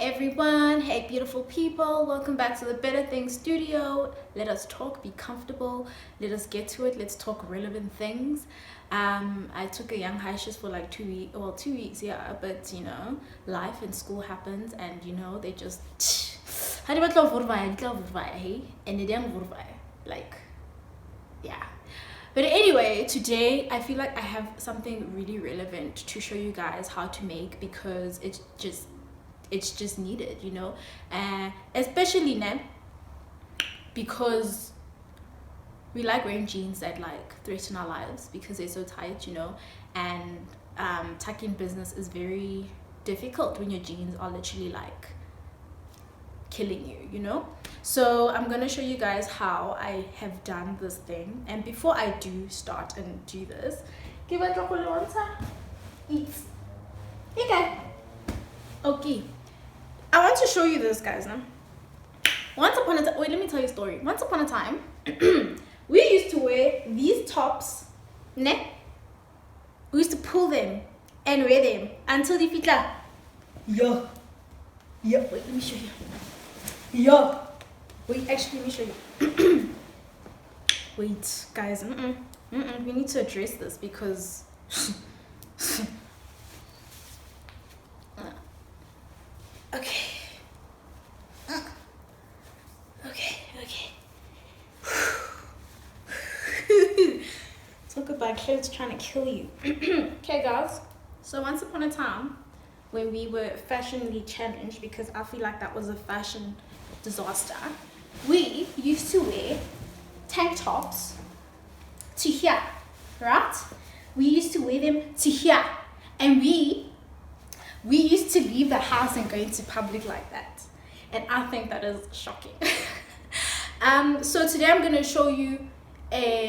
everyone, hey beautiful people, welcome back to the Better Things studio. Let us talk, be comfortable, let us get to it, let's talk relevant things. I took a young hiatus for like 2 weeks, well 2 weeks, yeah, but you know, life and school happens and you know, they just and they didn't like, yeah. But anyway, today I feel like I have something really relevant to show you guys how to make, because it's just needed, you know, especially now because we like wearing jeans that like threaten our lives because they're so tight, you know, and tucking business is very difficult when your jeans are literally like killing you, you know. So I'm gonna show you guys how I have done this thing, and before I do start and do this, give it a eat. Okay, I want to show you this, guys. Now, once upon a time, wait, let me tell you a story. Once upon a time, we used to wear these tops, ne? We used to pull them and wear them until the feet like, yeah. Wait, let me show you. Yeah. Wait, actually, let me show you. Wait, guys, we need to address this because okay. Talk about clothes trying to kill you. Okay, guys, so once upon a time when we were fashionally challenged, because I feel like that was a fashion disaster, we used to wear tank tops to here, right? We used to wear them to here, and we used to leave the house and go into public like that, and I think that is shocking. So today I'm going to show you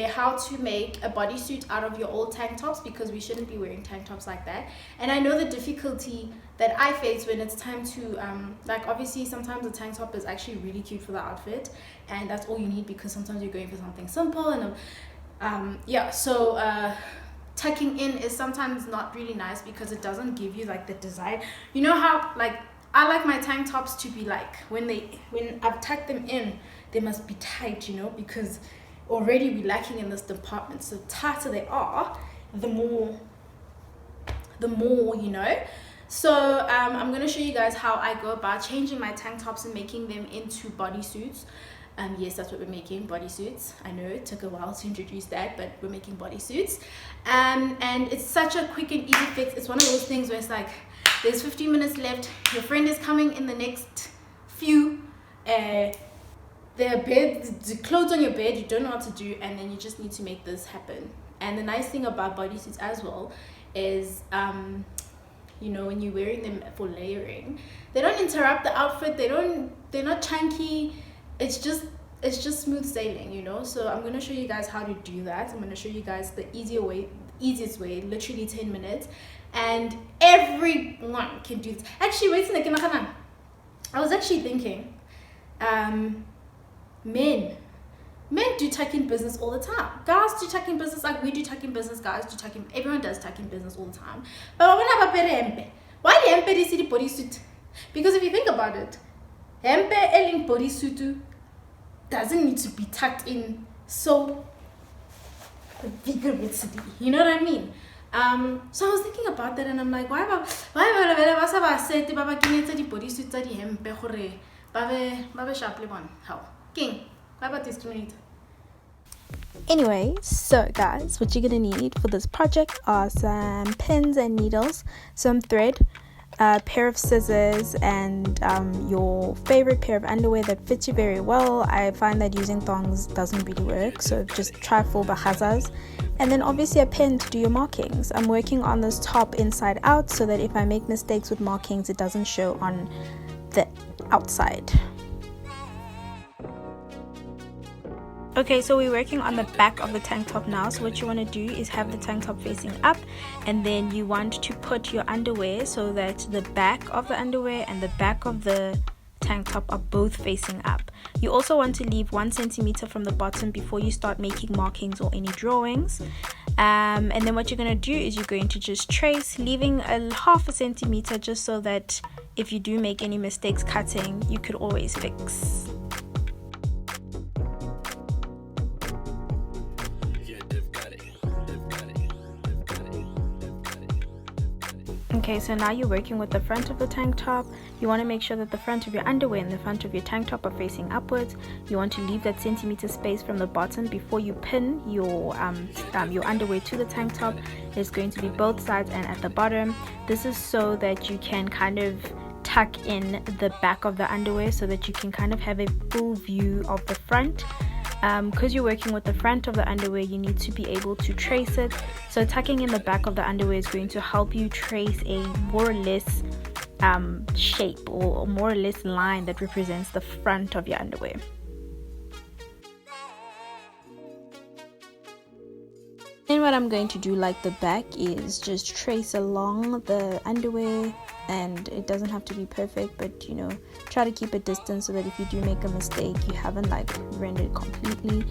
how to make a bodysuit out of your old tank tops, because we shouldn't be wearing tank tops like that. And I know the difficulty that I face when it's time to like, obviously sometimes the tank top is actually really cute for the outfit, and that's all you need, because sometimes you're going for something simple, and yeah, so tucking in is sometimes not really nice because it doesn't give you like the design. You know how like I like my tank tops to be like, when I've tucked them in, they must be tight, you know, because already we're lacking in this department. So the tighter they are, the more, you know. So I'm going to show you guys how I go about changing my tank tops and making them into bodysuits. Yes, that's what we're making, bodysuits. I know it took a while to introduce that, but we're making bodysuits. And it's such a quick and easy fix. It's one of those things where it's like, there's 15 minutes left, your friend is coming in the next few, the clothes on your bed, you don't know what to do, and then you just need to make this happen. And the nice thing about bodysuits as well is, you know, when you're wearing them for layering, they don't interrupt the outfit, they're not chunky, it's just smooth sailing, you know. So I'm going to show you guys how to do that. I'm going to show you guys the easiest way, literally 10 minutes, and everyone can do this. Actually, wait a second, I was actually thinking, men do tucking business all the time. Guys do tucking business like we do tucking business. Guys do tucking, everyone does tucking business all the time. But why the hempe is the bodysuit? Because if you think about it, hempe and bodysuit doesn't need to be tucked in so vigorously, you know what I mean? So I was thinking about that, and I'm like, why discriminate? Anyway, so guys, what you're gonna need for this project are some pins and needles, some thread, a pair of scissors, and your favorite pair of underwear that fits you very well. I find that using thongs doesn't really work, so just try full bahazas. And then obviously a pen to do your markings. I'm working on this top inside out so that if I make mistakes with markings, it doesn't show on the outside. Okay, so we're working on the back of the tank top now. So what you want to do is have the tank top facing up, and then you want to put your underwear so that the back of the underwear and the back of the tank top are both facing up. You also want to leave 1 centimeter from the bottom before you start making markings or any drawings. And then what you're going to do is you're going to just trace, leaving a 0.5 centimeter just so that if you do make any mistakes cutting, you could always fix. Okay, so now you're working with the front of the tank top. You want to make sure that the front of your underwear and the front of your tank top are facing upwards. You want to leave that centimeter space from the bottom before you pin your underwear to the tank top. It's going to be both sides and at the bottom. This is so that you can kind of tuck in the back of the underwear so that you can kind of have a full view of the front. Because you're working with the front of the underwear, you need to be able to trace it. So tucking in the back of the underwear is going to help you trace a more or less shape or more or less line that represents the front of your underwear. Then what I'm going to do like the back is just trace along the underwear, and it doesn't have to be perfect, but you know, try to keep a distance so that if you do make a mistake, you haven't like ruined it completely.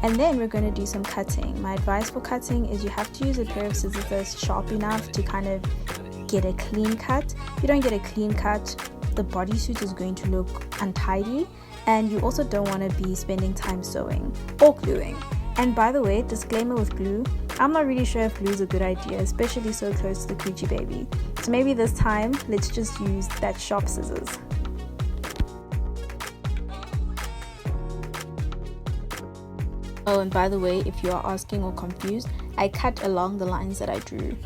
And then we're going to do some cutting. My advice for cutting is you have to use a pair of scissors that's sharp enough to kind of get a clean cut. If you don't get a clean cut, the bodysuit is going to look untidy, and you also don't want to be spending time sewing or gluing. And by the way, disclaimer with glue, I'm not really sure if glue is a good idea, especially so close to the coochie baby. So maybe this time, let's just use that sharp scissors. Oh, and by the way, if you are asking or confused, I cut along the lines that I drew.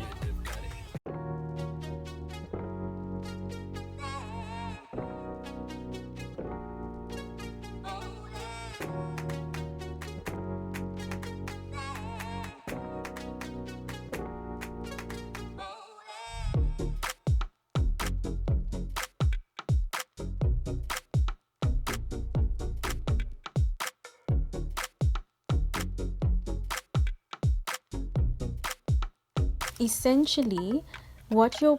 Essentially, what your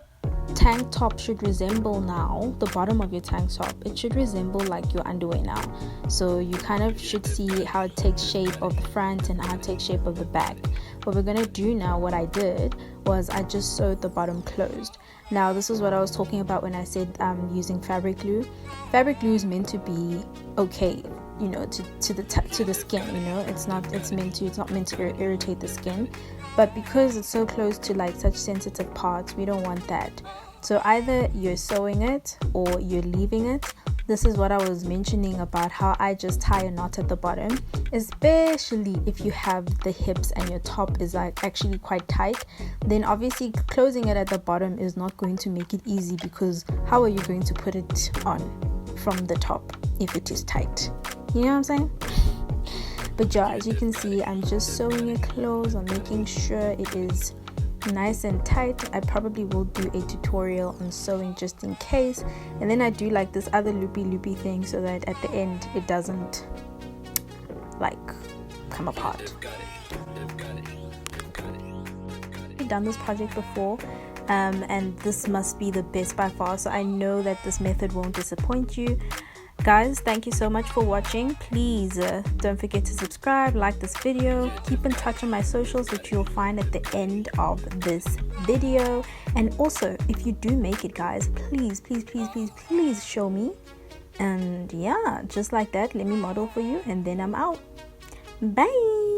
tank top should resemble now, the bottom of your tank top, it should resemble like your underwear now. So you kind of should see how it takes shape of the front and how it takes shape of the back. What we're going to do now, what I did was I just sewed the bottom closed. Now this is what I was talking about when I said using fabric glue. Fabric glue is meant to be okay, you know, to the skin, you know, it's not meant to irritate the skin. But because it's so close to like such sensitive parts, we don't want that. So either you're sewing it or you're leaving it. This is what I was mentioning about how I just tie a knot at the bottom, especially if you have the hips and your top is like actually quite tight. Then obviously closing it at the bottom is not going to make it easy, because how are you going to put it on from the top if it is tight? You know what I'm saying? But yeah, as you can see, I'm just sewing it close. I'm making sure it is nice and tight. I probably will do a tutorial on sewing just in case. And then I do like this other loopy thing so that at the end it doesn't like come apart. I've done this project before, and this must be the best by far. So I know that this method won't disappoint you. Guys, thank you so much for watching. Please don't forget to subscribe, like this video, keep in touch on my socials, which you'll find at the end of this video. And also, if you do make it, guys, please show me. And yeah, just like that, let me model for you, and then I'm out. Bye.